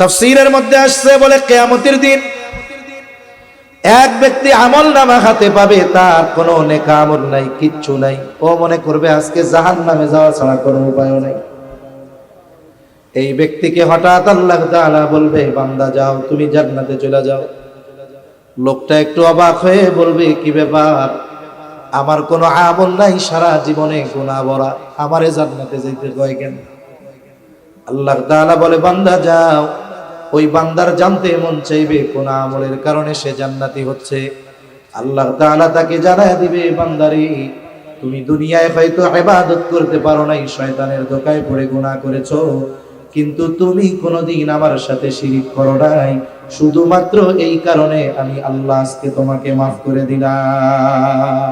তাফসীরের মধ্যে আসছে বলে কিয়ামতের দিন এক ব্যক্তি আমলনামা হাতে পাবে, তার কোনো নেক আমল নাই, কিচ্ছু নাই। ও মনে করবে আজকে জাহান্নামে যাওয়া ছাড়া কোনো উপায় নাই। এই ব্যক্তিকে হঠাৎ আল্লাহ তাআলা বলবে, বান্দা যাও, তুমি জান্নাতে চলে যাও। লোকটা একটু অবাক হয়ে বলবে, কি ব্যাপার, আমার কোনো আমল নাই, সারা জীবনে গুনাহ ভরা, আমারে জান্নাতে যেতে কয় কেন? আল্লাহ তাআলা বলে, বান্দা যাও। ওই বান্দার জানতে মন চাইবে কোন আমলের কারণে সে জান্নাতি হচ্ছে। আল্লাহ তাআলা তাকে জানায় দিবে, বান্দারে, তুমি দুনিয়ায় হয়তো ইবাদত করতে পারো নাই, শয়তানের ধোঁকায় পড়ে গুনাহ করেছো, কিন্তু তুমি কোনোদিন আমার সাথে শিরিক করো নাই, শুধুমাত্র এই কারণে আমি আল্লাহ আজকে তোমাকে মাফ করে দিলাম।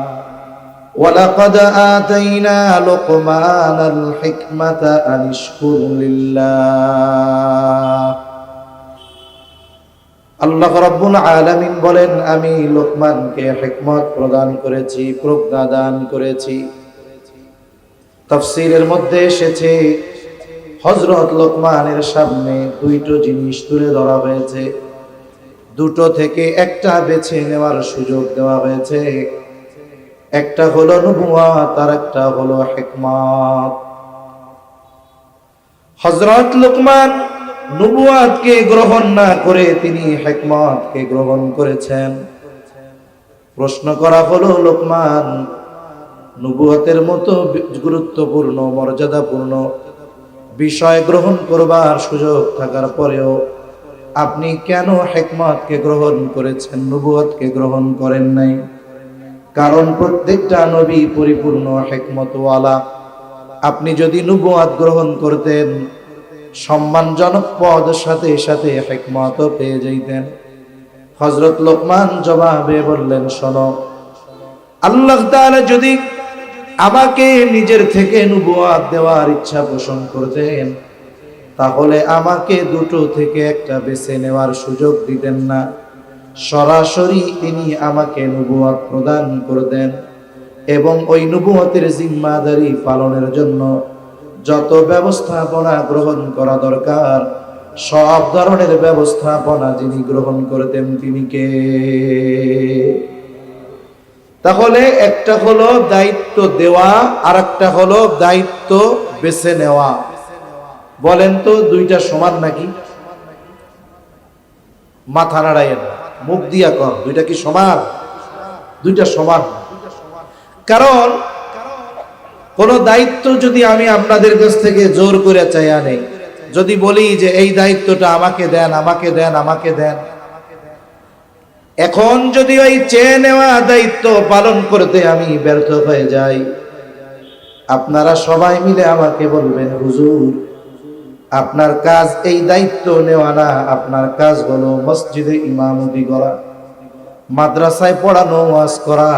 ওয়ালাকাদ আতাইনা লুকমানাল হিকমাতা আনিশকুর লিল্লাহ। আল্লাহ রাব্বুল আলামিন বলেন, আমি লোকমানকে হিকমত প্রদান করেছি, প্রজ্ঞা দান করেছি। তাফসীরের মধ্যে এসেছে হযরত লোকমানের সামনে দুইটো জিনিস তুলে ধরা হয়েছে, দুটো থেকে একটা বেছে নেওয়ার সুযোগ দেওয়া হয়েছে। একটা হলো নবুয়ত আর একটা হলো হিকমত। হযরত লোকমান নবুয়তকে গ্রহণ না করে তিনি হিকমতকে গ্রহণ করেছেন। প্রশ্ন করা হলো, লোকমান, নবুয়তের মতো গুরুত্বপূর্ণ মর্যাদাপূর্ণ বিষয় গ্রহণ করবার সুযোগ থাকার পরেও আপনি কেন হিকমতকে গ্রহণ করেছেন, নবুয়তকে গ্রহণ করেন নাই? কারণ প্রত্যেকটা নবী পরিপূর্ণ হিকমতওয়ালা। আপনি যদি নবুয়ত গ্রহণ করতেন, সম্মানজনক পদ সাথে সাথে হিকমতও পেয়ে যাইতেন। হযরত লোকমান জবাবে বললেন, শোনো, আল্লাহ তাআলা যদি আমাকে নিজের থেকে নবুয়ত দেওয়ার ইচ্ছা পোষণ করতেন, তাহলে আমাকে দুটো থেকে একটা বেছে নেওয়ার সুযোগ দিতেন না, সরাসরি তিনি আমাকে নবুয়ত প্রদান করতেন এবং ওই নবুয়তের জিম্মাদারি পালনের জন্য যত ব্যবস্থাপনা গ্রহণ করা দরকার সব ধরনের ব্যবস্থাপনা যিনি গ্রহণ করতেন তিনি কে? তাহলে একটা হলো দায়িত্ব দেওয়া আর একটা হলো দায়িত্ব বেছে নেওয়া। বলেন তো দুইটা সমান নাকি? মাথা নাড়াইয়েন না, মুখ দিয়া কর, দুইটা কি সমান? দুইটা সমান। কারণ কোন দায়িত্ব যদি আমি আপনাদের কাছ থেকে জোর করে চাইয়া নেই, যদি বলি যে এই দায়িত্বটা আমাকে দেন, আমাকে দেন, আমাকে দেন, এখন যদি ওই চেয়ে নেওয়া দায়িত্ব পালন করতে আমি ব্যর্থ হয়ে যাই, আপনারা সবাই মিলে আমাকে বলবেন, হুজুর, আপনার কাজ এই দায়িত্ব নেওয়া না, আপনার কাজ হলো মসজিদে ইমামতি করা, মাদ্রাসায় পড়ানো, ওয়াজ করা।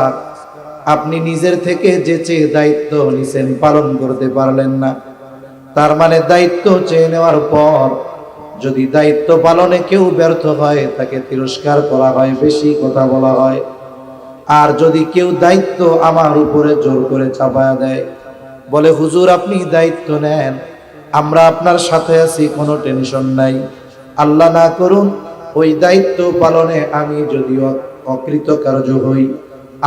আপনি নিজের থেকে যে চেয়ে দায়িত্ব নিছেন পালন করতে পারলেন না, তার মানে দায়িত্ব চেয়ে নেওয়ার পর যদি দায়িত্ব পালনে কেউ ব্যর্থ হয় তাকে তিরস্কার করা হয়, বেশি কথা বলা হয়। আর যদি কেউ দায়িত্ব আমার উপরে জোর করে চাপায়া দেয়, বলে, হুজুর আপনি দায়িত্ব নেন, আমরা আপনার সাথে আছি, কোনো টেনশন নাই, আল্লাহ না করুন ওই দায়িত্ব পালনে আমি যদিও অকৃতকার্য হই,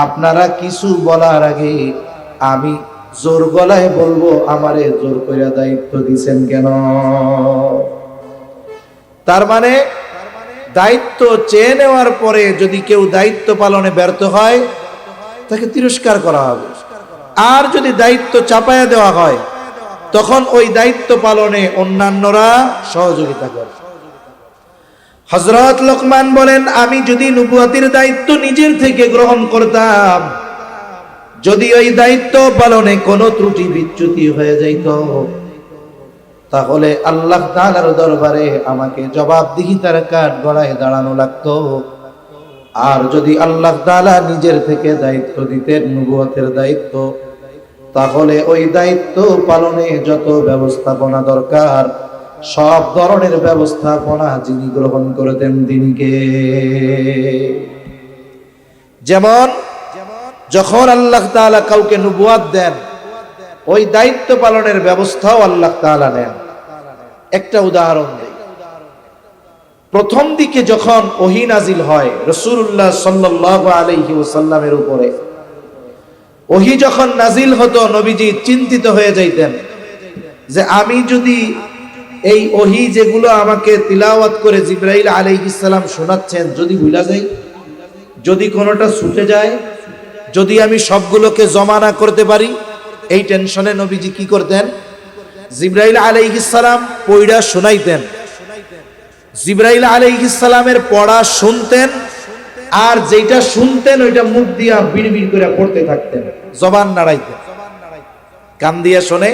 আপনারা কিছু বলার আগে আমি জোর গলায় বলবো, আমারে জোর করে দায়িত্ব দিছেন কেন? তার মানে দায়িত্ব চেয়ে নেওয়ার পরে যদি কেউ দায়িত্ব পালনে ব্যর্থ হয় তাকে তিরস্কার করা হবে, আর যদি দায়িত্ব চাপায়া দেওয়া হয় তখন ওই দায়িত্ব পালনে অন্যান্যরা সহযোগিতা করে। হযরত লোকমান বলেন, আমি যদি নবুয়তের দায়িত্ব নিজের থেকে গ্রহণ করতাম, যদি ওই দায়িত্ব পালনে কোনো ত্রুটি বিচ্যুতি হয়ে যাইত, তাহলে আল্লাহ তাআলার দরবারে আমাকে জবাবদিহিতার কাঠ গড়ায় দাঁড়ানো লাগতো। আর যদি আল্লাহ তাআলা নিজের থেকে দায়িত্ব দিতেন নবুয়তের দায়িত্ব, তাহলে ওই দায়িত্ব পালনে যত ব্যবস্থাপনা দরকার সব ধরনের ব্যবস্থাপনা যিনি গ্রহণ করতেন তিনি কে? যেমন যখন আল্লাহ তাআলা কাউকে নবুয়ত দেন, ওই দায়িত্ব পালনের ব্যবস্থাও আল্লাহ তাআলা নেন। একটা উদাহরণ দেই, প্রথম দিকে যখন ওহী নাজিল হয় রাসূলুল্লাহ সাল্লাল্লাহু আলাইহি ওয়াসাল্লামের উপরে, ওহী যখন নাজিল হতো নবীজি চিন্তিত হয়ে যাইতেন যে আমি যদি এই ওহী যেগুলো আমাকে তিলাওয়াত করে জিবরাইল আলাইহিস সালাম শোনাচ্ছেন যদি ভুলা যাই, যদি কোনোটা ছুটে যায়, যদি আমি সবগুলোকে জমা না করতে পারি, এই টেনশনে নবীজি কি করতেন? জিবরাইল আলাইহিস সালাম পড়া শোনাইতেন, জিবরাইল আলাইহিস সালামের পড়া শুনতেন, আর যেটা শুনতেন ওইটা মুখ দিয়া বিড়বিড় করে পড়তে থাকতেন, জবান নাড়াইতেন। কান দিয়া শোনে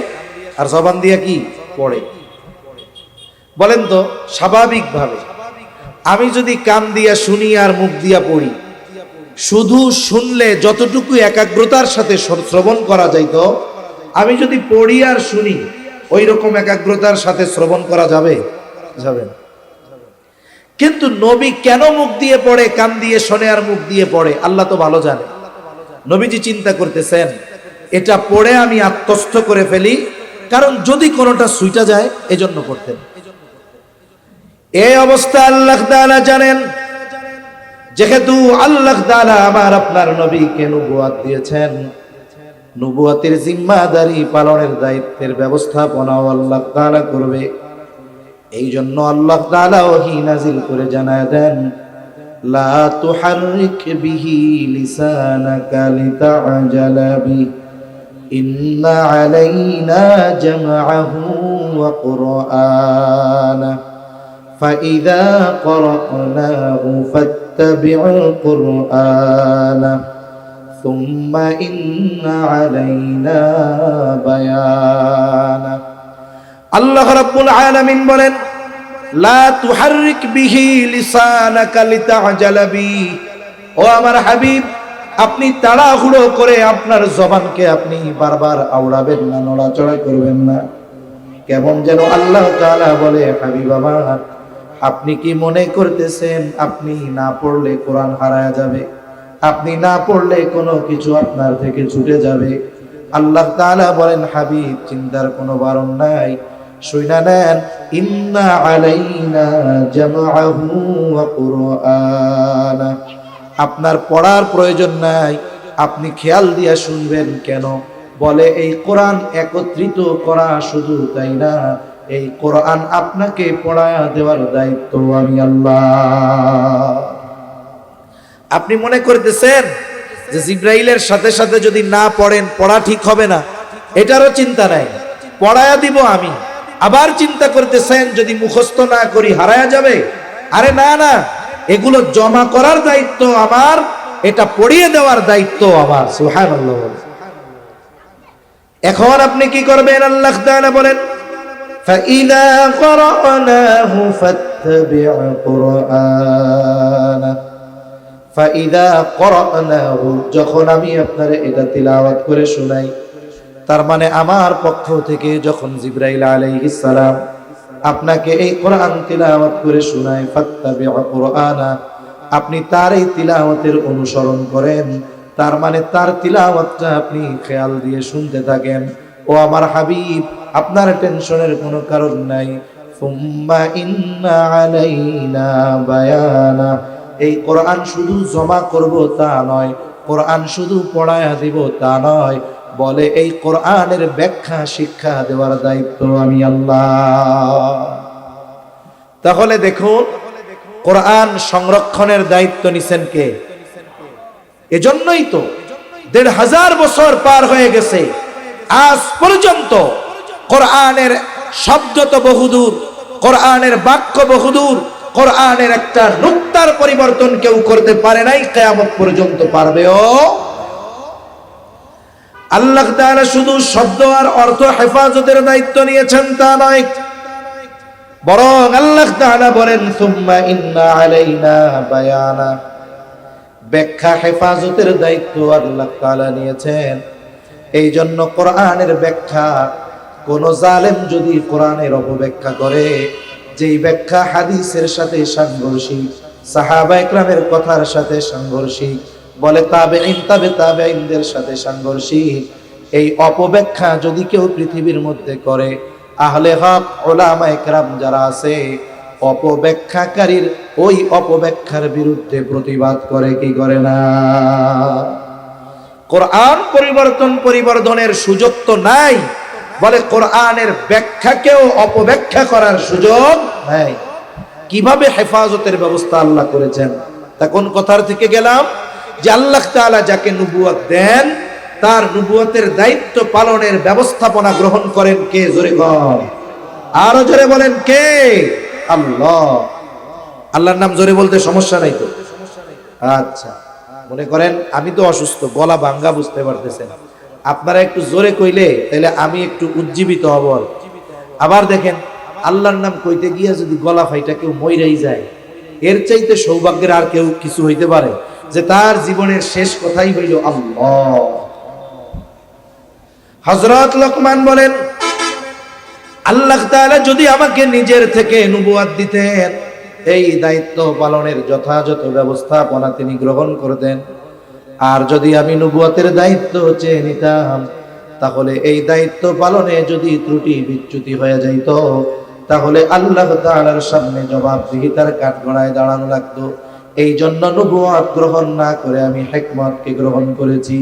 আর জবান দিয়া কি পড়ে? বলেন তো স্বাভাবিকভাবে আমি যদি কান দিয়া শুনি আর মুখ দিয়া পড়ি, শুধু শুনলে যতটুকু একাগ্রতার সাথে শ্রবণ করা যাইত, আমি যদি পড়ি আর শুনি ওই রকম একাগ্রতার সাথে শ্রবণ করা যাবে? যাবে না। কিন্তু নবী কেন মুখ দিয়ে পড়ে, কান দিয়ে শোনে আর মুখ দিয়ে পড়ে? আল্লাহ তো ভালো জানে। নবীজি চিন্তা করতেছেন এটা পড়ে আমি আত্মস্থ করে ফেলি, কারণ যদি কোনোটা ছুটা যায় এজন্য পড়তেন। এই অবস্থা আল্লাহ তাআলা জানেন, যেহেতু আল্লাহ তাআলা আমার আপনার নবীকে নবুয়ত দিয়েছেন, নবুয়তের জিম্মাদারি পালনের দায়িত্বের ব্যবস্থাপনাও আল্লাহ তাআলা করবে। এই জন্য আল্লাহ তাআলা ওহী নাজিল করে জানায় দেন, লা তুহাররিক বিহি লিসানাকা লিতা'জালা বিহি ইন্না আলাইনা জামআহু ওয়া কুরআনা ফাইযা ক্বরা'নাহু ফাত্তাবি'ল কুরআনা সুম্মা ইন্না আলাইনা বায়ানা। আল্লাহ রাব্বুল আলামিন বলেন, লা তুহাররিক বিহি লিসানাকা লিতা'জালা বিহি, ও আমার হাবিব আপনি তাড়াহুড়ো করে আপনার জবানকে আপনি বারবার আওড়াবেন না, নড়াচড়া করবেন না। কেমন যেন আল্লাহ তাআলা বলে, হাবিব আমার আপনি কি মনে করতেছেন আপনি না পড়লে কোরআন হারায়া যাবে? আপনি না পড়লে কোনো কিছু আপনার থেকে ছুটে যাবে? আল্লাহ তাআলা বলেন, হাবিব চিন্তার কোনো বারণ নাই, শুইনা নেন, ইন্না আলাইনা জামআহু ওয়া কুরআনা। আপনার পড়ার প্রয়োজন নাই, আপনি খেয়াল দিয়া শুনবেন। কেন? বলে এই কোরআন একত্রিত করা, শুধু তাই না, এই কোরআন আপনাকে পড়ায়া দেওয়ার দায়িত্ব আমি আল্লাহ। আপনি মনে করতেছেন যে জিবরাইলের সাথে সাথে যদি না পড়েন পড়া ঠিক হবে না, এটারও চিন্তা নাই, পড়ায়া দিব আমি। আবার চিন্তা করতেছেন যদি মুখস্থ না করি হারায়া যাবে। আরে না না, এগুলো জমা করার দায়িত্ব আমার, এটা পড়িয়ে দেওয়ার দায়িত্ব আমার। সুবহানাল্লাহ। এখন আপনি কি করবেন? আল্লাহ তাআলা বলেন, ফাইযা ক্বরা'নাহু ফাত্তাবি' কুরআনা। ফাইযা ক্বরা'নাহু, যখন আমি আপনারে এটা তিলাওয়াত করে শোনাই, তার মানে আমার পক্ষ থেকে যখন জিবরাইল আলাইহিস সালাম আপনাকে এই কোরআন তিলাওয়াত করে শোনায়, ফাত্তাবি'উ কুরআনা, আপনি তার এই তিলাওয়াতের অনুসরণ করেন, তার মানে তার তিলাওয়াতটা আপনি খেয়াল দিয়ে শুনতে থাকেন। ও আমার হাবিব আপনার টেনশনের কোনো কারণ নাই। সুম্মা ইন্না আলাইনা বায়ানা, এই কোরআন শুধু জমা করব তা নয়, কোরআন শুধু পড়ায়া দিব তা নয়, বলে এই কোরআনের ব্যাখ্যা শিক্ষা দেওয়ার দায়িত্ব আমি আল্লাহ। তাহলে দেখুন কোরআন সংরক্ষণের দায়িত্ব নিছেন কে? এজন্যই তো ১৫০০ বছর পার হয়ে গেছে, আজ পর্যন্ত কোরআনের শব্দ তো বহুদূর, কোরআনের বাক্য বহুদূর, কোরআনের একটা নুক্তার পরিবর্তন কেউ করতে পারে নাই, কিয়ামত পর্যন্ত পারবেও। আল্লাহ তাআলা শুধু শব্দ আর অর্থ হেফাজতের দায়িত্ব নিয়েছেন তা নয়, বরং আল্লাহ তাআলা বলেন, সুম্মা ইন্না আলাইনা বায়ানা, ব্যাখ্যা হেফাজতের দায়িত্ব আল্লাহ তাআলা নিয়েছেন। এই জন্য কোরআনের ব্যাখ্যা, কোন জালেম যদি কোরআনের অপব্যাখ্যা করে, যেই ব্যাখ্যা হাদিসের সাথে সাংঘর্ষিক, সাহাবায়ে কেরামের কথার সাথে সাংঘর্ষিক, বলে তাবেঈন তাবেঈনদের সাথে সাংঘর্ষিক, এই অপব্যাখ্যা যদি কেউ পৃথিবীর মধ্যে করে, আহলে হক উলামায়ে কেরাম যারা আছে অপব্যাখ্যাকারীর ওই অপব্যাখ্যার বিরুদ্ধে প্রতিবাদ করে কি করে না? কোরআন পরিবর্তনের সুযোগ তো নাই, বলে কোরআনের ব্যাখ্যাকেও অপব্যাখ্যা করার সুযোগ নাই। কিভাবে হেফাজতের ব্যবস্থা আল্লাহ করেছেন? তা কোন কথার থেকে গেলাম যে আল্লাহ তাআলা যাকে নবুয়ত দেন তার নবুয়তের দায়িত্ব পালনের ব্যবস্থাপনা গ্রহণ করেন কে? জোরে বলেন, আরো জোরে বলেন কে? আল্লাহ। আল্লাহর নাম জোরে বলতে সমস্যা নাই তো? আচ্ছা, মনে করেন আমি তো অসুস্থ, গলা ভাঙ্গা, বুঝতে পারতেছেন, আপনারা একটু জোরে কইলে তাহলে আমি একটু উজ্জীবিত হব। আবার দেখেন আল্লাহর নাম কইতে গিয়া যদি গলা ফাইটা কেউ মইরাই যায়, এর চাইতে সৌভাগ্যের আর কেউ কিছু হইতে পারে যে তার জীবনের শেষ কথাই হইল আল্লাহ। হযরত লোকমান বলেন, আল্লাহ তাআলা যদি আমাকে নিজের থেকে নবুয়ত দিতেন, এই দায়িত্ব পালনের যথাযথ ব্যবস্থাপনা তিনি গ্রহণ করতেন। আর যদি আমি নবুয়তের দায়িত্ব চেয়ে নিতাম, তাহলে এই দায়িত্ব পালনে যদি ত্রুটি বিচ্যুতি হয়ে যাইত, তাহলে আল্লাহ তাআলার সামনে জবাবদিহিতার কাঠগড়ায় দাঁড়ানো লাগতো। এই জন্য নবুয়ত গ্রহণ না করে আমি হিকমতকে গ্রহণ করেছি।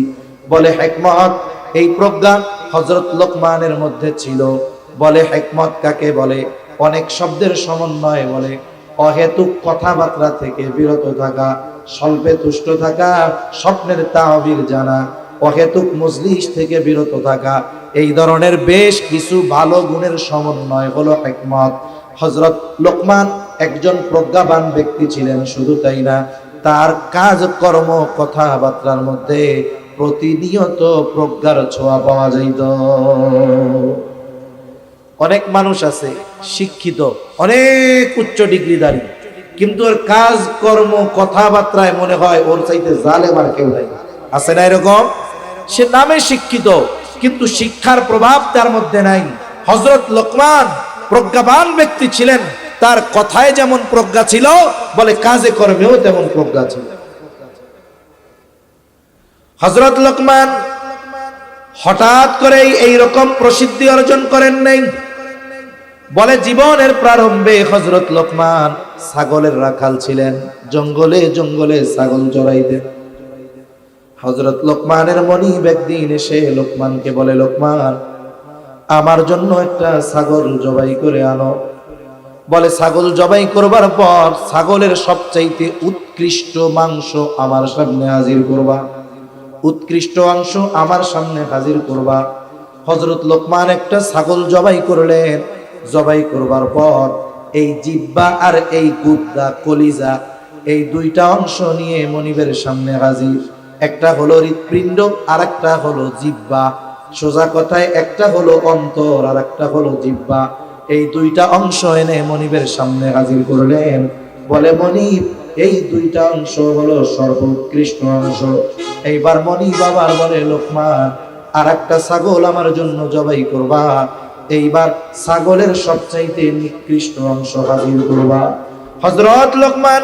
বলে হিকমত, এই প্রজ্ঞা হযরত লোকমানের মধ্যে ছিল। বলে হিকমত কাকে বলে? অনেক শব্দের সমন্বয় বলে। অহেতুক কথাবার্তা থেকে বিরত থাকা, স্বল্পে তুষ্ট থাকা, স্বপ্নের তাবির জানা, অহেতুক মজলিস থেকে বিরত থাকা, এই ধরনের বেশ কিছু ভালো গুণের সমন্বয় হলো হিকমত। হযরত লোকমান একজন প্রজ্ঞাবান ব্যক্তি ছিলেন। শুধু তাই না, তার কাজকর্ম কথাবার্তার মধ্যে প্রতিনিয়ত প্রজ্ঞার ছোঁয়া পাওয়া যাইত। অনেক মানুষ আছে শিক্ষিত, অনেক উচ্চ ডিগ্রিধারী, কিন্তু ওর কাজ কর্ম কথাবার্তায় মনে হয় ওর চাইতে জালেম আর কেউ নাই। আছে না এরকম? সে নামে শিক্ষিত কিন্তু শিক্ষার প্রভাব তার মধ্যে নাই। হযরত লোকমান প্রজ্ঞাবান ব্যক্তি ছিলেন, তার কথায় যেমন প্রজ্ঞা ছিল, বলে কাজে কর্মেও তেমন প্রজ্ঞা ছিল। হযরত লোকমান হঠাৎ করে এই রকম প্রসিদ্ধি অর্জন করেন নাই। বলে জীবনের প্রারম্ভে হযরত লোকমান ছাগলের রাখাল ছিলেন, জঙ্গলে জঙ্গলে ছাগল চরাইতেন। হযরত লোকমানের মনিব একদিন এসে লোকমানকে বলে, লোকমান, আমার জন্য একটা ছাগল জবাই করে আনো। বলে ছাগল জবাই করবার পর ছাগলের সবচাইতে উৎকৃষ্ট মাংস আমার সামনে হাজির করবা, উৎকৃষ্ট অংশ আমার সামনে হাজির করবা। হযরত লোকমান একটা ছাগল জবাই করলেন। জবাই করবার পর এই জিহ্বা আর এই গুদ্দা, কলিজা, এই দুইটা অংশ নিয়ে মনিবের সামনে হাজির। একটা হলো হৃৎপিণ্ড আর একটা হলো জিহ্বা। সোজা কথায় একটা হলো অন্তর আর একটা হলো জিহ্বা। এই দুইটা অংশ এনে মনিবের সামনে হাজির করলেন। বলে, মনিব, এই দুইটা অংশ হলো সর্বোৎকৃষ্ট অংশ। এইবার মনিব আবার বলে, লোকমান, আর একটা ছাগল আমার জন্য জবাই করবা। এইবার ছাগলের সবচাইতে নিকৃষ্ট অংশ হাজির করবা। হযরত লোকমান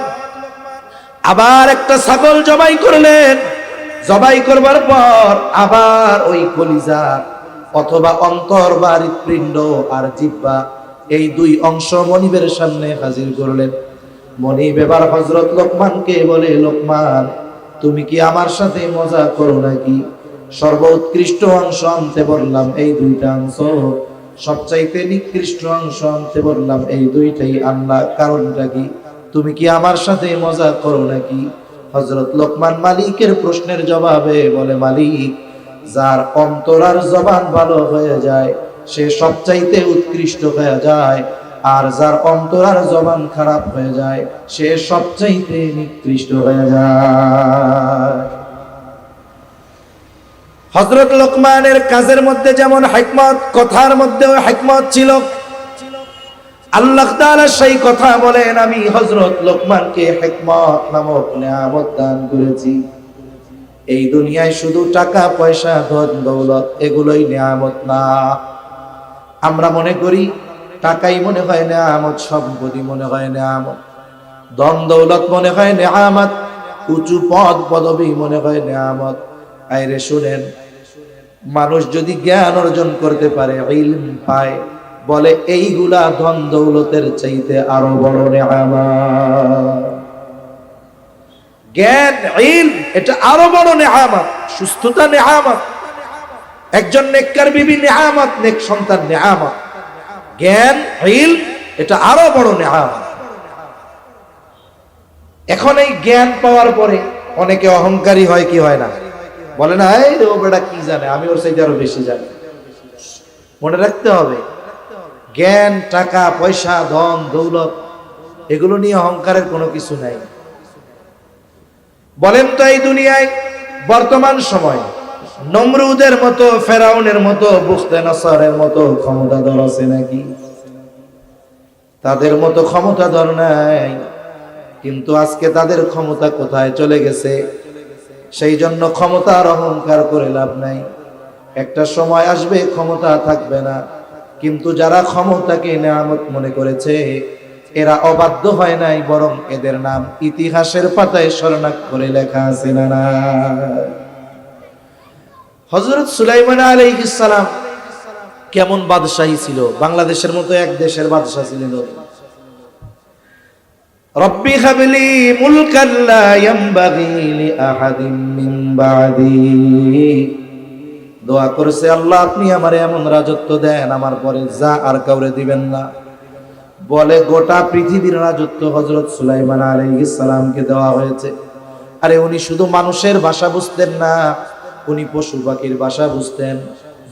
আবার একটা ছাগল জবাই করলেন। জবাই করবার পর আবার ওই কলিজা অথবা অন্তর বা হৃৎপিণ্ড আর জিহ্বা, এই দুই অংশ মনিবের সামনে হাজির করলেন। মনিব এবার হযরত লোকমানকে বলে, লোকমান, তুমি কি আমার সাথে মজা করো নাকি? সর্বোৎকৃষ্ট অংশ আনতে বললাম, এই দুইটা অংশ, সবচাইতে নিকৃষ্ট অংশ আনতে বললাম, এই দুইটাই আনলা, কারণটা কি? তুমি কি আমার সাথে মজা করো নাকি? হযরত লোকমান মালিকের প্রশ্নের জবাবে বলে, মালিক, যার অন্তর আর জবান ভালো হয়ে যায় সে সবচাইতে উৎকৃষ্ট হয়ে যায়, আর যার অন্তর আর জবান খারাপ হয়ে যায় সে সবচাইতে নিকৃষ্ট হয়ে যায়। হযরত লোকমানের কাজের মধ্যে যেমন হিকমত, কথার মধ্যেও হিকমত ছিল। আল্লাহ তাআলা সেই কথা বলেন, আমি হযরত লোকমানকে হিকমত নামক নিয়ামত দান করেছি। এই দুনিয়ায় শুধু টাকা পয়সা, ধন দৌলত, এগুলোই নিয়ামত না। আমরা মনে করি টাকাই মনে হয় নিয়ামত, সম্পত্তি মনে হয় নিয়ামত, ধন দৌলত মনে হয় নিয়ামত, উঁচু পদ পদবী মনে হয় নিয়ামত। আইরে শুনেন, মানুষ যদি জ্ঞান অর্জন করতে পারে, ইলম পায়, বলে এইগুলা ধন দৌলতের চাইতে আরো বড় নেয়ামত। জ্ঞান ইলম এটা আরো বড় নেয়ামত। সুস্থতা নেয়ামত, একজন নেককার বিবি নেয়ামত, নেক সন্তান নেয়ামত। জ্ঞান ইলম এটা আরো বড় নেয়ামত। এখন এই জ্ঞান পাওয়ার পরে অনেকে অহংকারী হয় কি হয় না? বলে না, এই ও বেটা কি জানে, আমি ওর চাইতে আরো বেশি জানি। মনে রাখতে হবে, জ্ঞান, টাকা পয়সা, ধন দৌলত এগুলো নিয়ে অহংকারের কোনো কিছু নাই। বলেন তো এই দুনিয়ায় বর্তমান সময় নমরুদের মতো, ফেরাউনের মতো, বুখতে নসরের মতো ক্ষমতাধর আছে নাকি? তাদের মতো ক্ষমতাধর নাই, কিন্তু আজকে তাদের ক্ষমতা কোথায় চলে গেছে। সেই জন্য ক্ষমতার অহংকার করে লাভ নাই। একটা সময় আসবে ক্ষমতা থাকবে না, কিন্তু যারা ক্ষমতাকে নেয়ামত মনে করেছে এরা অবাধ্য হয় নাই, বরং এদের নাম ইতিহাসের পাতায় স্বর্ণাক্ষরে লেখা আছে না? হযরত সুলাইমান আলাইহিস সালাম কেমন বাদশাহী ছিল, বাংলাদেশের মতো এক দেশের বাদশা ছিলেন। রব্বি হাবলি মুলকান লা ইয়ানবাগি লিআহাদিন মিন বাদি। দোয়া করেছে, আল্লাহ আপনি আমারে এমন রাজত্ব দেন আমার পরে যা আর কাউরে দিবেন না। বলে গোটা পৃথিবীর রাজত্ব হযরত সুলাইমান আলাইহিস সালামকে দেওয়া হয়েছে। আরে উনি শুধু মানুষের ভাষা বুঝতেন না, উনি পশু পাখির ভাষা বুঝতেন।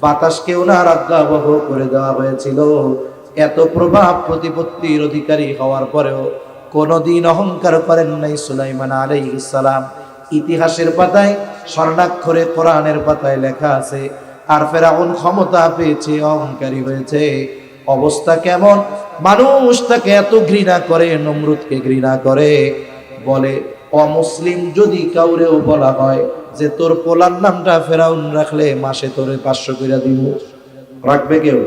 বাতাসকে ওনার আজ্ঞাবহ করে দেওয়া হয়েছিল। এত প্রভাব প্রতিপত্তির অধিকারী হওয়ার পরেও কোনদিন অহংকার করেন নাই সুলাইমান আলাইহিস সালাম। ইতিহাসের পাতায় স্বর্ণাক্ষরে কোরআনের পাতায় লেখা আছে। আর ফেরাউন ক্ষমতা পেয়েছে, অহংকারী হয়েছে। অবস্থা কেমন? মানুষ তাকে এত ঘৃণা করে, নমরুদকে ঘৃণা করে। বলে অমুসলিম যদি কাউরেও বলা হয় যে তোর পোলার নামটা ফেরাউন রাখলে মাসে তোরে 500 কইরা দিব, রাখবে কেউ?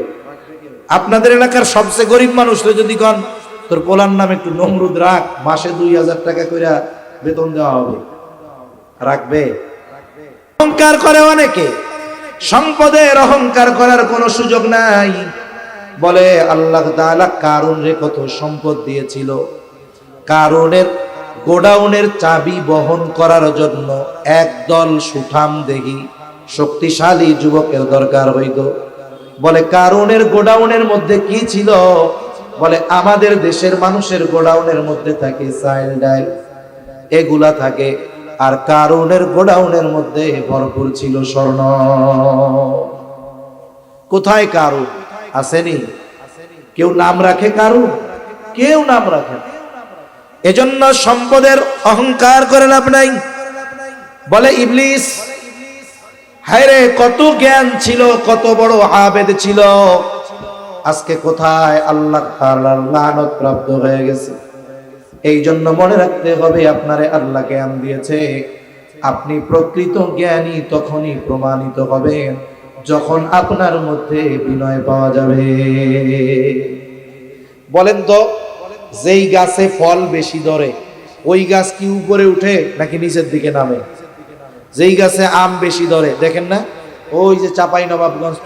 আপনাদের এলাকার সবচেয়ে গরিব মানুষরা যদি কন তোর পোলার নাম একটু নমরুদ রাখ, মাসে 2000 টাকা কইরা বেতন দেওয়া হবে, রাখবে? অহংকার করে অনেকে, সম্পদের অহংকার করার কোনো সুযোগ নাই। বলে আল্লাহ তাআলা কারুনরে কত সম্পদ দিয়েছিল। কারুনের গোডাউনের চাবি বহন করার জন্য একদল সুঠাম দেহী শক্তিশালী যুবকের দরকার হইত। বলে কারুনের গোডাউনের মধ্যে কি ছিল? বলে আমাদের দেশের মানুষের গোডাউনের মধ্যে থাকে চাল ডাল, এগুলা থাকে। আর কারুনের গোডাউনের মধ্যে ভরপুর ছিল স্বর্ণ। কোথায় কারুন? আসেনি? কেউ নাম রাখে কারুন? কেউ নাম রাখে না। এজন্য সম্পদের অহংকার করে লাভ নাই। বলে ইবলিস, হায়রে কত জ্ঞান ছিল, কত বড় আবেদ ছিল, আজকে কোথায়? আল্লাহ তাআলার লানত প্রাপ্ত হয়ে গেছে। এই জন্য মনে রাখতে হবে, আপনারে আল্লাহ জ্ঞান দিয়েছে। আপনি প্রকৃত জ্ঞানী তখনই প্রমাণিত হবেন যখন আপনার মধ্যে বিনয় পাওয়া যাবে। বলেন তো, যেই গাছে ফল বেশি ধরে ওই গাছ কি উপরে উঠে নাকি নিচের দিকে নামে? যেই গাছে আম বেশি ধরে, দেখেন না ওই যে চাঁপাইনবাবগঞ্জ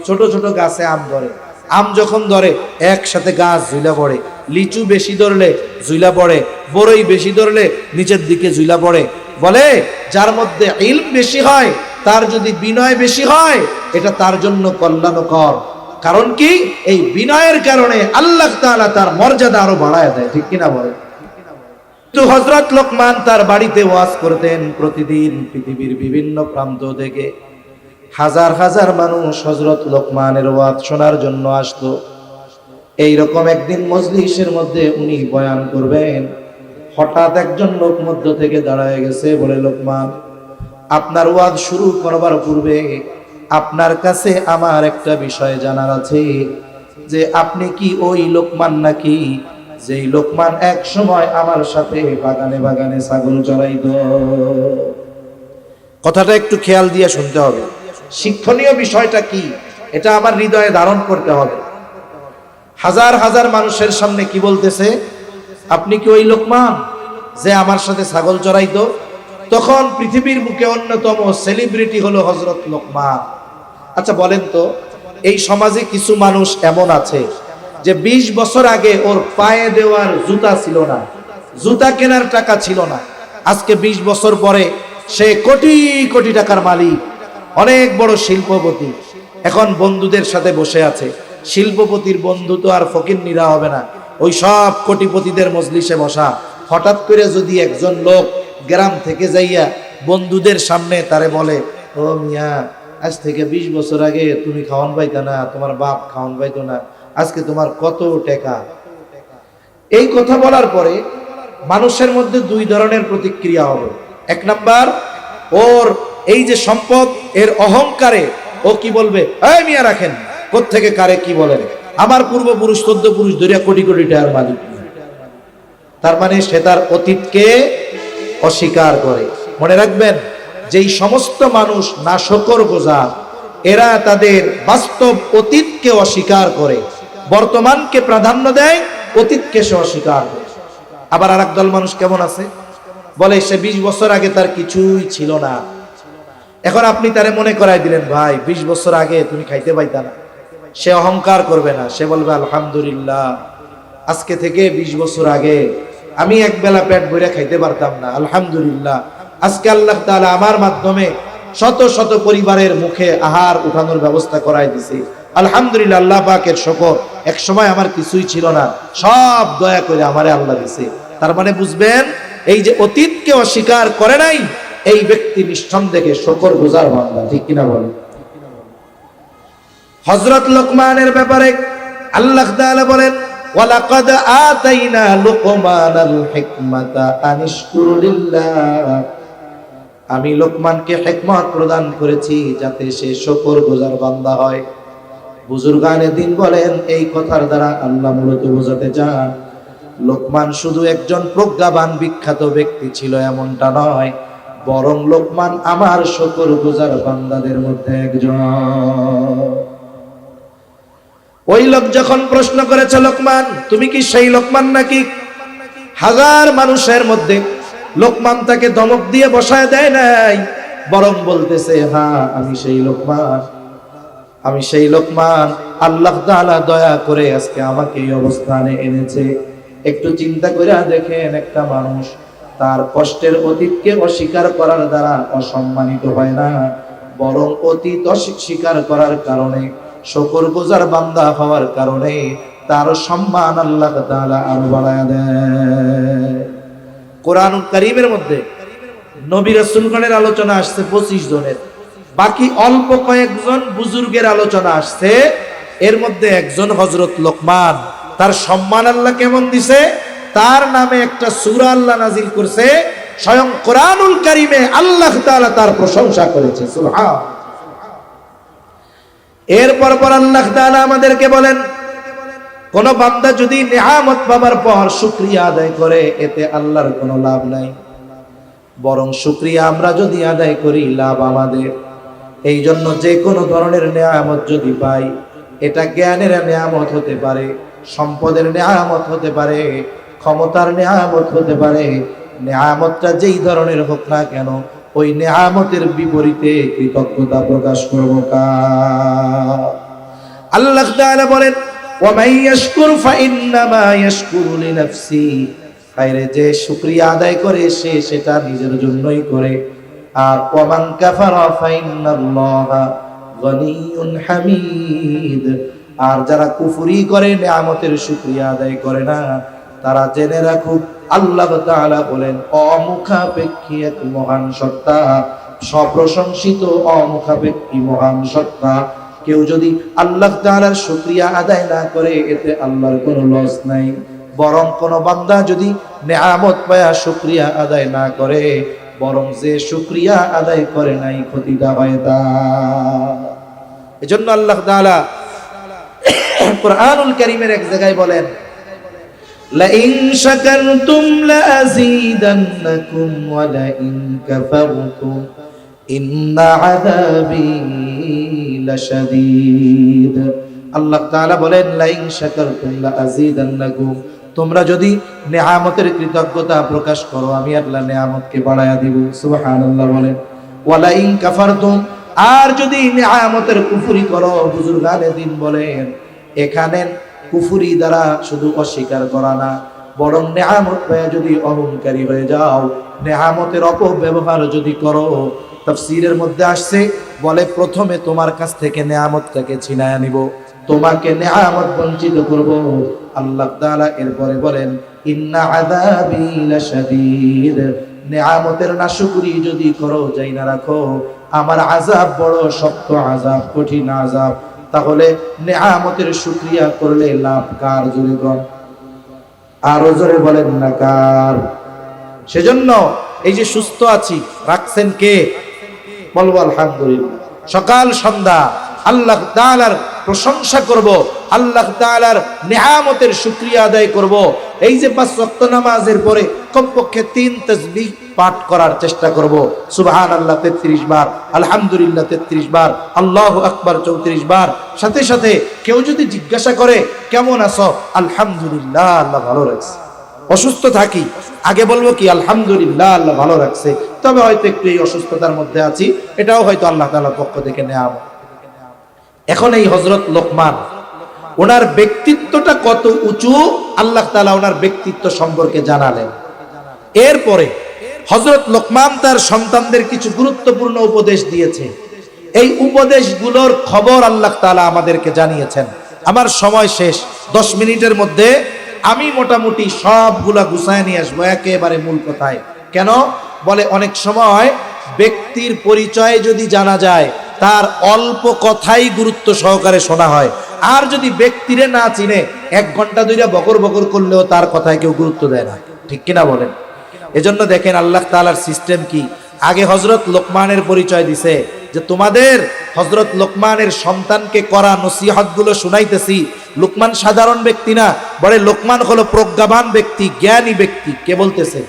ছোট ছোট গাছে আম ধরে, আম যখন ধরে একসাথে গাছ ঝুলা পড়ে। লিচু বেশি ধরলে ঝুলা পড়ে, বড়ই বেশি ধরলে নিচের দিকে ঝুলা পড়ে। বলে যার মধ্যে ইলম বেশি হয়, তার যদি বিনয় বেশি হয়, এটা তার জন্য কল্যাণকর। কারণ কি? এই বিনয়ের কারণে আল্লাহ তাআলা তার মর্যাদা আরো বাড়ায় দেয়, ঠিক কিনা বলে? তো হযরত লোকমান তার বাড়িতে ওয়াজ করতেন প্রতিদিন। পৃথিবীর বিভিন্ন প্রান্ত থেকে হাজার হাজার মানুষ হযরত লোকমানের ওয়াজ শোনার জন্য আসতো। এইরকম একদিন মজলিসের মধ্যে উনি বয়ান করবেন, হঠাৎ একজন লোক মধ্য থেকে দাঁড়ায় গেছে। বলে লোকমান, আপনার ওয়াজ শুরু করবার পূর্বে আপনার কাছে আমার একটা বিষয় জানার আছে, যে আপনি কি ওই লোকমান নাকি যেই লোকমান এক সময় আমার সাথে বাগানে বাগানে ছাগল চড়াইতো? কথাটা একটু খেয়াল দিয়ে শুনতে হবে। শিক্ষণীয় বিষয়টা কি এটা আমার হৃদয়ে ধারণ করতে হবে। হাজার হাজার মানুষের সামনে কি বলতেছে? আপনি কি ওই লোকমান যে আমার সাথে ছাগল চড়াইতো? তখন পৃথিবীর বুকে অন্যতম সেলিব্রিটি হলো হযরত লোকমান। আচ্ছা বলেন তো, এই সমাজে কিছু মানুষ এমন আছে যে 20 বছর আগে ওর পায়ে দেওয়ার জুতা ছিল না, জুতা কেনার টাকা ছিল না, আজকে 20 বছর পরে সে কোটি কোটি টাকার মালিক, অনেক বড় শিল্পপতি। এখন বন্ধুদের সাথে বসে আছে। শিল্পপতির বন্ধু তো আর ফকিন্নিরা হবে না, ওই সব কোটিপতিদের মজলিসে বসা। হঠাৎ করে যদি একজন লোক গ্রাম থেকে যাইয়া বন্ধুদের সামনে তারে বলে, ও মিয়া, আজ থেকে 20 বছর আগে তুমি খাওয়ান পাইতা না, তোমার বাপ খাওয়ান পাইতো না, আজকে তোমার কত টাকা। এই কথা বলার পরে মানুষের মধ্যে দুই ধরনের প্রতিক্রিয়া হবে। এক নাম্বার, ওর এই যে সম্পদ, এর অহংকারে ও কি বলবে, এই মিয়া রাখেন, কোত্থেকে কারে কি বলেন, আমার পূর্বপুরুষ 14 পুরুষ ধরিয়া কোটি কোটি টাকার মালিক। তার মানে সে তার অতীতকে অস্বীকার করে। মনে রাখবেন, যেই সমস্ত মানুষ নাশকরগুজার, এরা তাদের বাস্তব অতীতকে অস্বীকার করে, বর্তমানকে প্রাধান্য দেয়, অতীতকে সে অস্বীকার করে। আবার আরেক দল মানুষ কেমন আছে, বলে সে 20 বছর আগে তার কিছুই ছিল না। এখন আপনি তারে মনে করাই দিলেন, ভাই 20 বছর আগে তুমি খাইতে পাইতা না। সে অহংকার করবে না, সে বলবে আলহামদুলিল্লাহ, আজকে থেকে 20 বছর আগে আমি এক বেলা পেট ভরে খাইতে পারতাম না, আলহামদুলিল্লাহ আজকে আল্লাহ তাআলা আমার মাধ্যমে শত শত পরিবারের মুখে আহার উঠানোর ব্যবস্থা করাই দিছে, আলহামদুলিল্লাহ, আল্লাহ পাকের শুকর। এক সময় আমার কিছুই ছিল না, সব দয়া করে আমারে আল্লাহ দিছে। তার মানে বুঝবেন, এই যে অতীতকে অস্বীকার করে নাই, এই ব্যক্তি নিঃসন্দেহে শুকরগুজার বান্দা। ঠিক কিনা বলেন? হযরত লোকমানের ব্যাপারে আল্লাহ তাআলা বলেন, ওয়ালাকাদ আতাইনা লুকমানাল হিকমাতা আনিশকুর লিল্লাহ। আমি লোকমানকে হিকমত প্রদান করেছি যাতে সে শুকরগুজার বান্দা হয়। বুজুর্গানে দিন বলেন, এই কথার দ্বারা আল্লাহ মূলত বোঝাতে চান, লোকমান শুধু একজন প্রজ্ঞাবান বিখ্যাত ব্যক্তি ছিল এমনটা নয়, বরং লোকমান আমার শুকরগুজার বান্দাদের মধ্যে একজন। ওই লোক যখন প্রশ্ন করেছে, লোকমান তুমি কি সেই লোকমান নাকি? হাজার মানুষের মধ্যে লোকমান তাকে ধমক দিয়ে বসায় দেয় নাই, বরং বলতেছে, হ্যাঁ আমি সেই লোকমান, আমি সেই লোকমান। আল্লাহ তাআলা দয়া করে আজকে আমাকে এই অবস্থানে এনেছে। একটু চিন্তা করে দেখেন, একটা মানুষ তার কষ্টের অতীতকে অস্বীকার করার দ্বারা অসম্মানিত হয় না, বরং অতীত অস্বীকার করার কারণে, শুকরগুজার বান্দা হওয়ার কারণে তার সম্মান আল্লাহ তাআলা আরো বাড়ায় দেয়। কোরআনুল কারীমের মধ্যে নবী রাসূলগণের আলোচনা আসছে 25 জনের, বাকি অল্প কয়েকজন বুজুর্গের আলোচনা আসছে। এর মধ্যে একজন হযরত লোকমান। তার সম্মান আল্লাহ কেমন দিছে, তার নামে একটা সূরা আল্লাহ নাজিল করছে, স্বয়ং কোরআনুল কারীমে আল্লাহ তাআলা তার প্রশংসা করেছে। সুবহান। এরপর পর আল্লাহ তাআলা আমাদেরকে বলেন, কোন বান্দা যদি নিয়ামত পাবার পর শুকরিয়া আদায় করে, এতে আল্লাহর কোনো লাভ নাই, বরং শুকরিয়া আমরা যদি আদায় করি, লাভ আমাদের। এই জন্য যে কোনো ধরনের নিয়ামত যদি পাই, এটা জ্ঞানের নিয়ামত হতে পারে, সম্পদের নিয়ামত হতে পারে, ক্ষমতার নিয়ামত হতে পারে, নিয়ামতটা যেই ধরনের হোক না কেন, ওই নিয়ামতের বিপরীতে কৃতজ্ঞতা প্রকাশ করব। আল্লাহ তাআলা বলেন, ওয়া মান ইয়াশকুর ফাইন্নামা ইয়াশকুরু লিনাফসি। খায়রে যে শুকরিয়া আদায় করে সে সেটা নিজের জন্যই করে। আর ওয়া মান কাফারা ফাইন্নাল্লাহা গনিয়্যুন হামিদ। আর যারা কুফরি করে, নিয়ামতের শুকরিয়া আদায় করে না, তারা জেনে রাখুক আল্লাহ তাআলা বলেন, অমুখাপেক্ষী এক মহান সত্তা, সপ্রশংসিত অমুখাপেক্ষী মহান সত্তা। কেউ যদি আল্লাহ তাআলার শুকরিয়া আদায় না করে, এতে আল্লাহর কোনো লস নাই, বরং কোন বান্দা যদি নিয়ামত পায়া শুকরিয়া আদায় না করে, বরং যে শুকরিয়া আদায় করে নাই, ক্ষতিটা হয় তার। এজন্য আল্লাহ তাআলা কোরআনুল কারীমের এক জায়গায় বলেন, লাইন শাকারতুম লাযীদান্নাকুম ওয়া লাইন কাফারতুম ইন্না আযাবী লাশাদীদ। আল্লাহ তাআলা বলেন, লাইন শাকারতুম লাযীদান্নাকুম, তোমরা যদি নিয়ামতের কৃতজ্ঞতা প্রকাশ করো, আমি আল্লাহ নিয়ামতকে বাড়ায়া দিব। সুবহানাল্লাহ বলেন। ওয়া লাইন কাফারতুম, আর যদি নিয়ামতের কুফরি করো, বুজুর্গানে দিন বলেন এখানে কুফরি দ্বারা শুধু অস্বীকার করা না, বরং নিয়ামত পেয়ে যদি অহংকারী হয়ে যাও, নিয়ামতের অপব্যবহার যদি করো, তাফসীরের মধ্যে আসছে বলে প্রথমে তোমার কাছ থেকে নিয়ামতটাকে ছিনায় নিব, তোমাকে নিয়ামত বঞ্চিত করব। আল্লাহ তাআলা এরপরে বলেন ইন্না আযাবি লাশাদীদ, নিয়ামতের নাশকরি যদি করো, যাই না রাখো, আমার আযাব বড় শক্ত আযাব, কঠিন আযাব। তাহলে নিয়ামতের শুকরিয়া করলে লাভ কার? জোরে বলেন, আরো জোরে বলেন না কার? সেজন্য এই যে সুস্থ আছি রাখছেন কে? বলবো আলহামদুলিল্লাহ। সকাল সন্ধ্যা আল্লাহ তাআলার প্রশংসা করব, আল্লাহ তাআলার নিয়ামতের শুকরিয়া আদায় করব। এই যে 5 ওয়াক্ত নামাজের পরে কমপক্ষে 3 তাসবিহ পাঠ করার চেষ্টা করব। সুবহানাল্লাহ 33 বার, আলহামদুলিল্লাহ 33 বার, আল্লাহু আকবার 34 বার। সাথে সাথে কেউ যদি জিজ্ঞাসা করে কেমন আছো, আলহামদুলিল্লাহ আল্লাহ ভালো রাখছে। অসুস্থ থাকি, আগে বলবো কি আলহামদুলিল্লাহ আল্লাহ ভালো রাখছে, তবে হয়তো একটু এই অসুস্থতার মধ্যে আছি, এটাও হয়তো আল্লাহ তাআলার পক্ষ থেকে নেয়ামত। এখন এই হযরত লোকমান, ওনার ব্যক্তিত্বটা কত উঁচু, আল্লাহ তাআলা ওনার ব্যক্তিত্ব সম্পর্কে জানালেন। এরপরে হযরত লোকমান তার সন্তানদের কিছু গুরুত্বপূর্ণ উপদেশ দিয়েছে। এই উপদেশগুলোর খবর আল্লাহ তাআলা আমাদেরকে জানিয়েছেন। আমার সময় শেষ, 10 মিনিটের মধ্যে আমি মোটামুটি সবগুলা গুছায় নিয়ে আসবো একেবারে মূল কথায়। কেন বলে, অনেক সময় ব্যক্তির পরিচয় যদি জানা যায়, তার অল্প কথাই গুরুত্ব সহকারে শোনা হয়। আর যদি ব্যক্তিরে না চিনে 1 ঘন্টা ধরে বকর বকর করলেও তার কথায় কেউ গুরুত্ব দেয় না, ঠিক কিনা বলেন? এজন্য দেখেন আল্লাহ তাআলার সিস্টেম কি। আগে হযরত লোকমানের পরিচয় দিছে যে তোমাদের হযরত লোকমানের সন্তানকে করা নসিহতগুলো শুনাইতেছি। লোকমান সাধারণ ব্যক্তি না, বলে লোকমান হলো প্রজ্ঞাবান ব্যক্তি, জ্ঞানী ব্যক্তি। কে বলতেছে?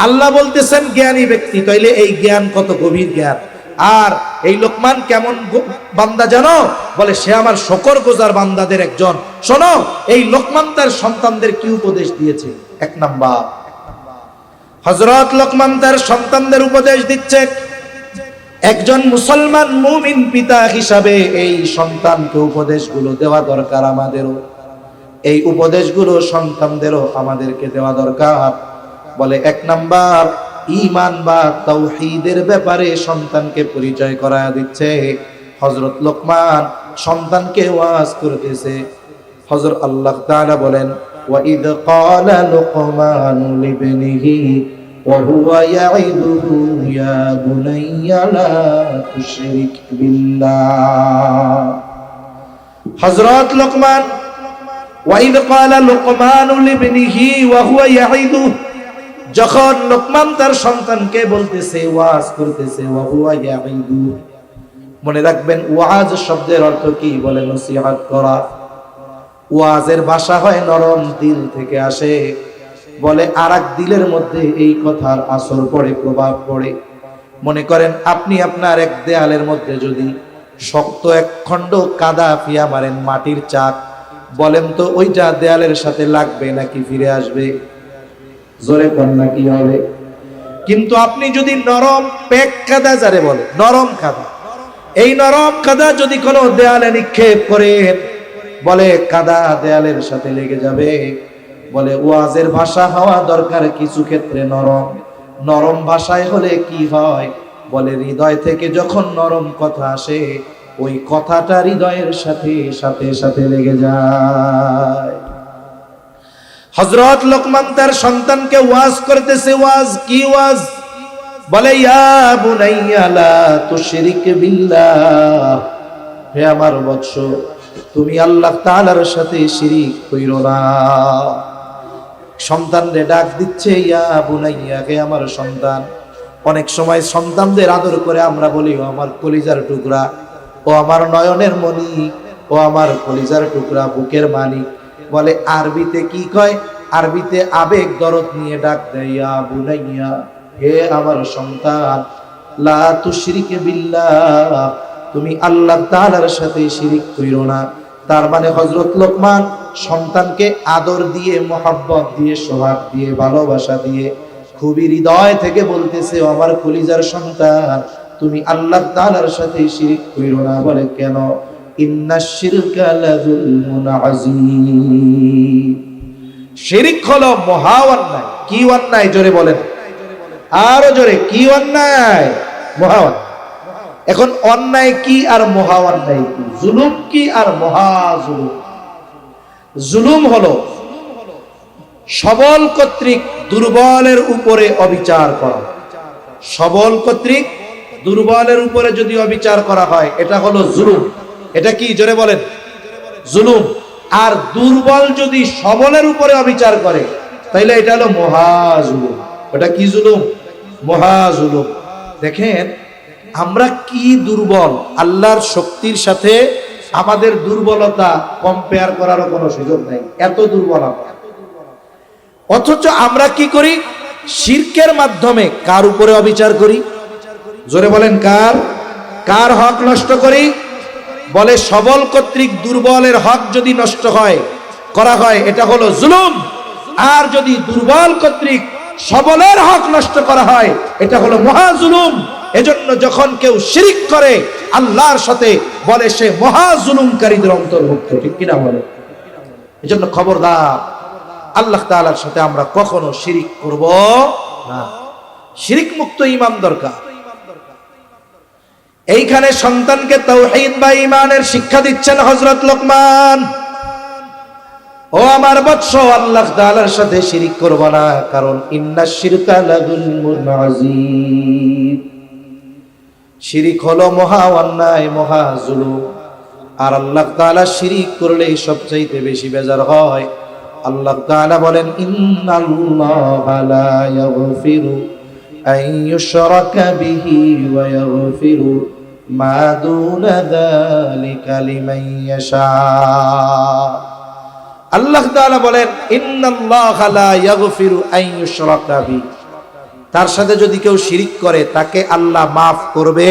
আল্লাহ বলতেছেন জ্ঞানী ব্যক্তি। তাইলে এই জ্ঞান কত গভীর জ্ঞান। আর এই লোকমান কেমন বান্দা জানো? বলে সে আমার শকরগুজার বান্দাদের একজন। শোনো এই লোকমান তার সন্তানদের কি উপদেশ দিয়েছে। 1 নাম্বার, হযরত লোকমান তার সন্তানদের উপদেশ দিচ্ছে, একজন মুসলমান মুমিন পিতা হিসাবে এই সন্তানকে উপদেশগুলো দেওয়া দরকার আমাদেরও। এই উপদেশগুলো সন্তানদেরও আমাদেরকে দেওয়া দরকার। বলে 1 নাম্বার, ঈমান বা তাওহীদের ব্যাপারে সন্তানকে পরিচয় করায়া দিচ্ছে। হযরত লোকমান সন্তানকে ওয়াজ করতেছে। হযরত আল্লাহ তাআলা বলেন ওয়া ইয ক্বালা লুকমানু লিবনিহি ওয়া হুয়া ইয়াইদুহু ইয়া বুনাইয়া লা তুশরিক বিল্লাহ। হযরত লোকমান, ওয়া ইয ক্বালা লুকমানু লিবনিহি ওয়া হুয়া ইয়াইদুহু, যখন লোকমান তার সন্তানকে বলতেছে, ওয়াজ করতেছে, ওয়া হুয়া ইয়াইদুহু। মনে রাখবেন ওয়াজ শব্দের অর্থ কি? বলে নসিহত করা। ওয়াজের ভাষা হয় নরম, দিল থেকে আসে। বলে আরেক দিলের মধ্যে এই কথার আসর পড়ে, প্রভাব পড়ে। মনে করেন আপনি আপনার এক দেয়ালের মধ্যে যদি শক্ত 1 খণ্ড কাদা ফিয়া মারেন, মাটির চাক, বলেন তো ওইটা দেয়ালের সাথে লাগবে নাকি ফিরে আসবে? জোরে কোন না কি হবে? কিন্তু আপনি যদি নরম পেক কাদা, যারে বলে নরম কাদা, এই নরম কাদা যদি কোনো দেয়ালে নিক্ষেপ করেন, বলে কাদা দেয়ালের সাথে লেগে যাবে। বলে ওয়াজের ভাষা হওয়া দরকার কিছু ক্ষেত্রে নরম। নরম ভাষায় হলে কি হয়? বলে হৃদয় থেকে যখন নরম কথা আসে, ওই কথাটা হৃদয়ের সাথে সাথে সাথে লেগে যায়। হযরত লোকমান তার সন্তানকে ওয়াজ করতেছে। ওয়াজ কি ওয়াজ? বলে ইয়া বুনাইয়া লা তুশরিক বিল্লাহ, হে আমার বৎস, তুমি আল্লাহ তাআলার সাথে শিরিক কইরো না। সন্তানরে ডাক দিচ্ছে ইয়া বুনাইয়া, হে আমার সন্তান। অনেক সময় সন্তানদের আদর করে আমরা বলি ও আমার কলিজার টুকরা, ও আমার নয়নের মণি, ও আমার কলিজার টুকরা, বুকের মানিক। বলে আরবিতে কি কয়? আরবিতে আবেগ দরদ নিয়ে ডাক দেয় ইয়া বুনাইয়া, হে আমার সন্তান, লা তুশরিক বিল্লাহ, তুমি আল্লাহ তাআলার সাথে শিরিক কইরো না। তার মানে হযরত লোকমান সন্তানকে আদর দিয়ে, মহব্বত দিয়ে, সোহাগ দিয়ে, ভালোবাসা দিয়ে, খুবই হৃদয় থেকে বলতেছে ও আমার কলিজার সন্তান, তুমি আল্লাহ তাআলার সাথে শিরক কইরো না। বলে কেন? ইন্নাশ শিরকা লাযুলমুন আযীম। শিরক হলো মহা অন্যায়। কি অন্যায় জোরে বলেন, আরো জোরে, কি অন্যায়? মহা অন্যায়। এখন অন্যায় কি আর মহা অন্যায় কি? জুলুম কি আর মহা জুলুম? জুলুম হলো সবল কর্তৃক দুর্বলের উপরে অবিচার করা। সবল কর্তৃক দুর্বলের উপরে যদি অবিচার করা হয় এটা হলো জুলুম। এটা কি জোরে বলেন? জুলুম। আর দুর্বল যদি সবলের উপরে অবিচার করে তাইলে এটা হলো মহা জুলুম। ওটা কি জুলুম? মহা জুলুম। দেখেন আমরা কি দুর্বল, আল্লাহর শক্তির সাথে আমাদের দুর্বলতা কম্পেয়ার করারও কোনো সুযোগ নেই, এত দুর্বল আমরা। অথচ আমরা কি করি? শিরকের মাধ্যমে কার উপরে অবিচার করি? জোরে বলেন, কার? কার হক নষ্ট করি? বলে সবল কর্তৃক দুর্বলের হক যদি নষ্ট হয় করা হয় এটা হলো জুলুম। আর যদি দুর্বল কর্তৃক সবলের হক নষ্ট করা হয় এটা হলো মহা জুলুম। এজন্য যখন কেউ শিরক করে আল্লাহর সাথে বলে সে মহা জুলুমকারীদের অন্তর্ভুক্ত। ঠিক কিনা বলে? এজন্য খবরদার, আল্লাহ তাআলার সাথে আমরা কখনো শিরক করব না। শিরক মুক্ত ঈমান দরকার। এইখানে সন্তানকে তাওহীদ বা ঈমানের শিক্ষা দিচ্ছেন হযরত লোকমান। ও আমার বৎস, আল্লাহ তাআলার সাথে শিরক করব না, কারণ ইন্নাশ শিরকা লাযুলমুন আযীম। শিরক হলো মহা অন্যায়, মহা জুলুম। আর আল্লাহ তাআলা শিরক করলে সবচাইতে বেশি বেজার হয়। আল্লাহ তাআলা বলেন ইন্নাল্লাহা লা ইয়াগফিরু আন ইউশরাকা বিহি ওয়া ইয়াগফিরু মা দুনা যালিকা লিমান ইয়াশা। আল্লাহ তাআলা বলেন ইন্নাল্লাহা লা ইয়াগফিরু আন ইউশরাকা বিহি, তার সাথে যদি কেউ শিরক করে তাকে আল্লাহ মাফ করবে।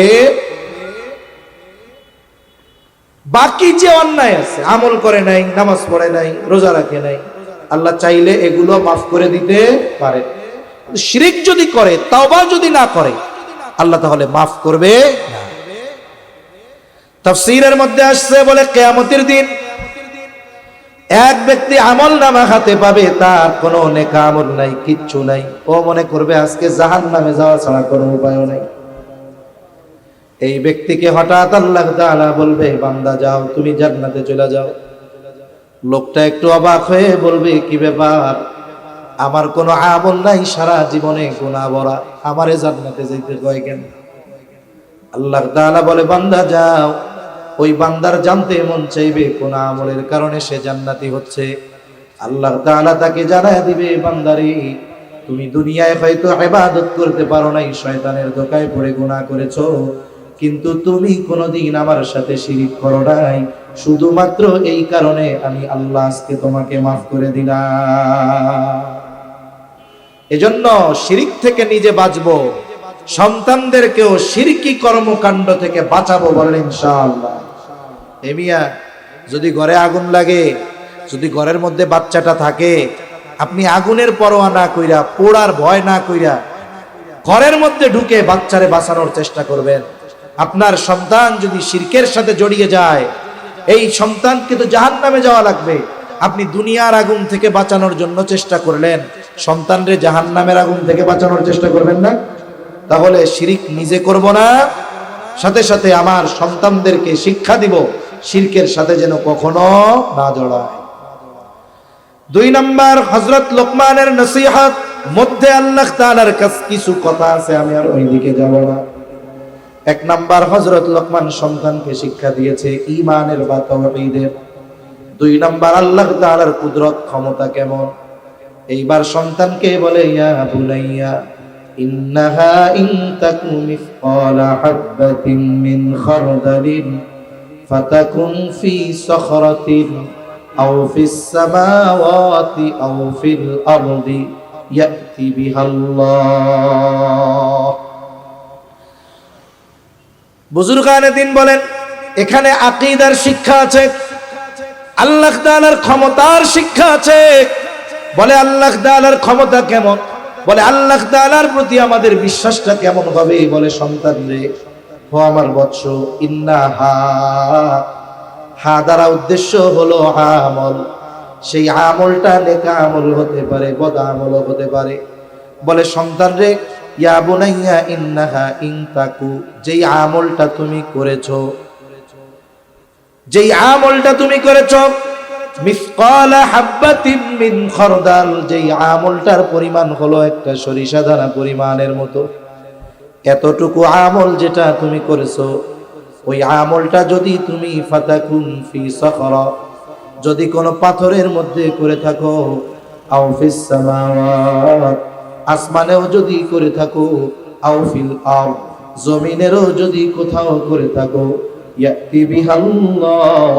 বাকি যে অন্যায় আছে, আমল করে নাই, নামাজ পড়ে নাই, রোজা রাখে নাই, আল্লাহ চাইলে এগুলো মাফ করে দিতে পারে। শিরক যদি করে, তওবা যদি না করে, আল্লাহ তাহলে মাফ করবে না। তাফসীরের মধ্যে আসছে বলে কিয়ামতের দিন এক ব্যক্তি আমল নামা হাতে পাবে, তার কোনো নেক আমল নাই, কিচ্ছু নাই। ও মনে করবে আজকে জাহান্নামে যাওয়া ছাড়া কোনো উপায় নাই। এই ব্যক্তিকে হঠাৎ আল্লাহ তাআলা বলবে বান্দা যাও, তুমি জান্নাতে চলে যাও। লোকটা একটু অবাক হয়ে বলবে কি ব্যাপার, আমার কোনো আমল নাই, সারা জীবনে গুনাহ ভরা, আমারে জান্নাতে যেতে কয় কেন? আল্লাহ তাআলা বলে বান্দা যাও। ওই বান্দার জানতে মন চাইবে কোন আমলের কারণে সে জান্নাতি হচ্ছে। আল্লাহ তাআলা তাকে জানায় দিবে বান্দারে তুমি দুনিয়ায় হয়তো ইবাদত করতে পারো নাই, শয়তানের ধোঁকায় পড়ে গুনাহ করেছো, কিন্তু তুমি কোনোদিন আমার সাথে শিরক করো নাই। শুধুমাত্র এই কারণে আমি আল্লাহ আজকে তোমাকে মাফ করে দিলাম। এজন্য শিরক থেকে নিজে বাঁচবো, সন্তানদেরকেও শিরকি কর্মকাণ্ড থেকে বাঁচাবো, বলেন ইনশাআল্লাহ। মিয়া, যদি ঘরে আগুন লাগে, যদি ঘরের মধ্যে বাচ্চাটা থাকে, আপনি আগুনের পরোয়া না কইরা, পোড়ার ভয় না কইরা ঘরের মধ্যে ঢুকে বাচ্চারে বাঁচানোর চেষ্টা করবেন। আপনার সন্তান যদি শিরকের সাথে জড়িয়ে যায়, এই সন্তানকে তো জাহান্নামে যাওয়া লাগবে। আপনি দুনিয়ার আগুন থেকে বাঁচানোর জন্য চেষ্টা করলেন, সন্তানরে জাহান্নামের আগুন থেকে বাঁচানোর চেষ্টা করবেন না। তাহলে শিরক নিজে করব না, সাথে সাথে আমার সন্তানদেরকে শিক্ষা দিব শিরকের সাথে যেন কখনো না জড়ায়। 2 নাম্বার হযরত লোকমানের নসিহত মধ্যে আল্লাহ তাআলার কাছে কিছু কথা আছে, আমি আর ওইদিকে যাব না। 1 নাম্বার হযরত লোকমান সন্তানকে শিক্ষা দিয়েছে ঈমানের বা তাওহীদের। 2 নাম্বার আল্লাহ তাআলার কুদরত ক্ষমতা কেমন। এইবার সন্তানকে বলে ইয়া বুনাইয়া ইন্নাহা ইন তাকু মিসকালা হাববাতিন মিন খারদালিন ফাতাকুন ফি সখরাতিন আও ফিস সামাওয়াতি আও ফিল আরদি ইয়াতি বিহাল্লাহ। বুজুর্গানে দিন বলেন এখানে আকীদার শিক্ষা আছে, আল্লাহ তাআলার ক্ষমতার শিক্ষা আছে। বলে আল্লাহ তাআলার ক্ষমতা কেমন, বলে আল্লাহ তাআলার প্রতি আমাদের বিশ্বাসটা কেমন হবে। বলে সন্তান রে, ও আমার বৎস, ইন্নাহা, হা দ্বারা উদ্দেশ্য হলো আমল। সেই আমলটা নেক আমল হতে পারে, বদ আমলও হতে পারে। বলে সন্তান রে, ইয়া বুনাইয়া ইন্নাহা ইন তাকু, যেই আমলটা তুমি করেছো, যেই আমলটা তুমি করেছো, মিসকালা হাব্বাতিন মিন খরদাল, যেই আমলটার পরিমাণ হলো একটা সরিষা দানা পরিমাণের মতো, এতটুকু আমল যেটা তুমি করেছো, ওই আমলটা যদি তুমি ফাতাকুন ফি সাখরা, যদি কোনো পাথরের মধ্যে করে থাকো, আও ফিস সামাওয়াত, আসমানেও যদি করে থাকো, আও ফিল আরদ, জমিনেরও যদি কোথাও করে থাকো, ইয়াতি বিহাল্লাহ,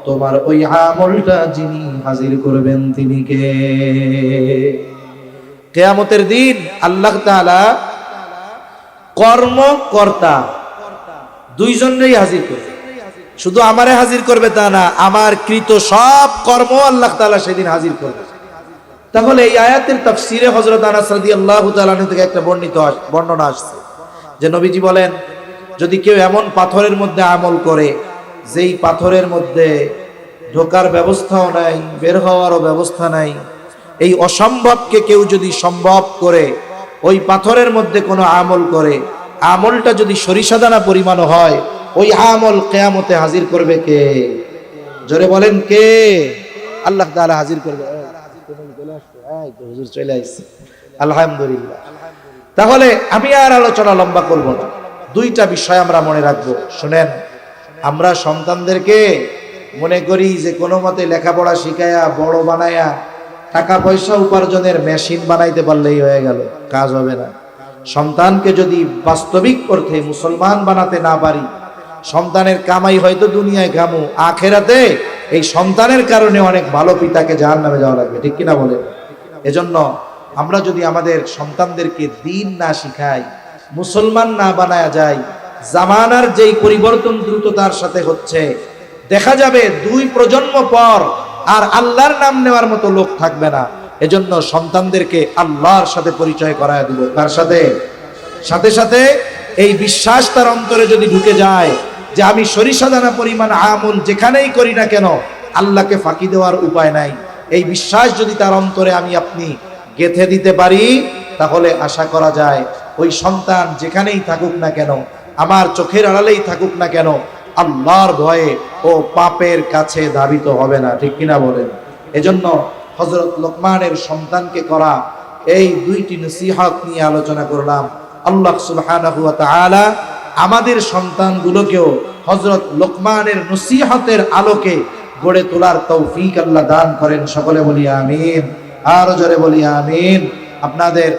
তোমার ওই আমলটা যিনি হাজির করবেন তিনি কে? কিয়ামতের দিন আল্লাহ তাআলা কর্মকর্তা দুইজনেরই হাজির করবে। শুধু আমারে হাজির করবে তা না, আমার কৃত সব কর্ম আল্লাহ তাআলা সেদিন হাজির করবে। তাহলে এই আয়াতের তাফসিরে হযরত আনাস রাদিয়াল্লাহু তাআলা আনহু থেকে একটা বর্ণনা আসছে যে নবীজি বলেন, যদি কেউ এমন পাথরের মধ্যে আমল করে, যেই পাথরের মধ্যে ঢোকার ব্যবস্থাও নাই, বের হওয়ারও ব্যবস্থা নাই, এই অসম্ভবকে কেউ যদি সম্ভব করে ওই পাথরের মধ্যে কোনো আমল করে, আমলটা যদি সরিষা দানা পরিমাণ হয়, ওই আমল কিয়ামতে হাজির করবে কে? জোরে বলেন কে? আল্লাহ তাআলা হাজির করবে। হুজুর চলে আসছে, আলহামদুলিল্লাহ। তাহলে আমি আর আলোচনা লম্বা করব না, দুইটা বিষয় আমরা মনে রাখবো। শুনেন, আমরা সন্তানদেরকে মনে করি যে কোনো মতে লেখাপড়া শিখায়া বড় বানায়া টাকা পয়সা উপার্জনের মেশিন বানাইতে পারলেই হয়ে গেল, কাজ হবে না। সন্তানকে যদি বাস্তবিক অর্থে মুসলমান বানাতে না পারি, সন্তানের কামাই হয়তো দুনিয়ায় কামু, আখেরাতে এই সন্তানের কারণে অনেক ভালো পিতাকে জাহান্নামে যাওয়া লাগবে, ঠিক কিনা বলে? এজন্য আমরা যদি আমাদের সন্তানদেরকে দ্বীন না শিখাই, মুসলমান না বানায়া যায়, জামানার যেই পরিবর্তন দ্রুততার সাথে হচ্ছে, দেখা যাবে 2 প্রজন্ম পর আর আল্লাহর নাম নেওয়ার মতো লোক থাকবে না। এজন্য সন্তানদেরকে আল্লাহর সাথে পরিচয় করায় দিব। কার সাথে? সাথে সাথে এই বিশ্বাস তার অন্তরে যদি ঢুকে যায় যে আমি সরিষা দানা পরিমাণ আমল যেখানেই করি না কেন আল্লাহকে ফাঁকি দেওয়ার উপায় নাই, এই বিশ্বাস যদি তার অন্তরে আমি আপনি গেঁথে দিতে পারি, তাহলে আশা করা যায় ওই সন্তান যেখানেই থাকুক না কেন, আমার চোখের আড়ালেই থাকুক না কেন, আল্লাহর ভয়ে ও পাপের কাছে ধাবিত হবে না, ঠিক কিনা বলেন? এজন্য হযরত লোকমানের সন্তানকে করা এই 2টি নসিহত নিয়ে আলোচনা করলাম। আল্লাহ সুবহানাহু ওয়া তাআলা আমাদের সন্তানগুলোকেও হযরত লোকমানের নসিহতের আলোকে গড়ে তোলার তৌফিক আল্লাহ দান করেন। সকলে বলি আমিন, আর জোরে বলি আমিন। আপনাদের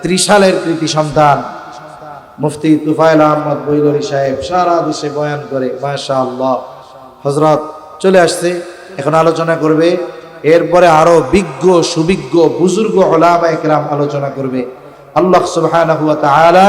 ত্রিশালের কৃতি সন্তান মুফতি তুফাইল আহমদ বৈলরি সাহেব সারা দেশে বয়ান করে, মাশাআল্লাহ। হযরত চলে আসছে, এখন আলোচনা করবে। এরপরে আরো বিজ্ঞ সুবিজ্ঞ বুজুর্গ উলামা ইকরাম আলোচনা করবে। আল্লাহ সুবহানাহু ওয়া তাআলা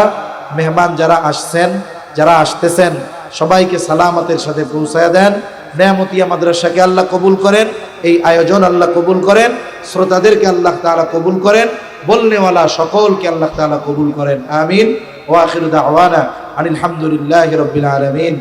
মেহমান যারা আসছেন, যারা আসতেছেন, সবাইকে সালামতের সাথে পৌঁছায় দেন। নেয়ামতিয়া মাদ্রাসাকে আল্লাহ কবুল করেন, এই আয়োজন আল্লাহ কবুল করেন, শ্রোতাদেরকে আল্লাহ তাআলা কবুল করেন, বলনেওয়ালা সকলকে আল্লাহ তাআলা কবুল করেন। আমিন। ওয়া আখিরু দাওয়ানা আনিল হামদুলিল্লাহি রাব্বিল আলামিন।